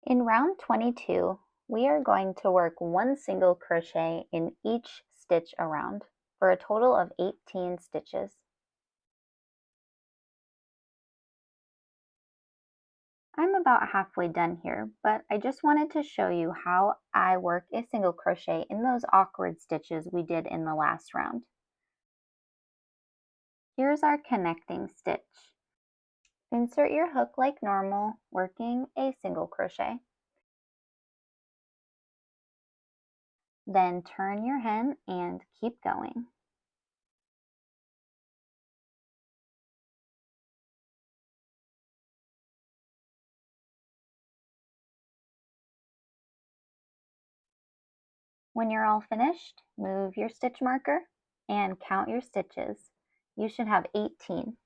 In round 22, we are going to work one single crochet in each stitch around for a total of 18 stitches. I'm about halfway done here, but I just wanted to show you how I work a single crochet in those awkward stitches we did in the last round. Here's our connecting stitch. Insert your hook like normal, working a single crochet. Then turn your hen and keep going. When you're all finished, move your stitch marker and count your stitches. You should have 18.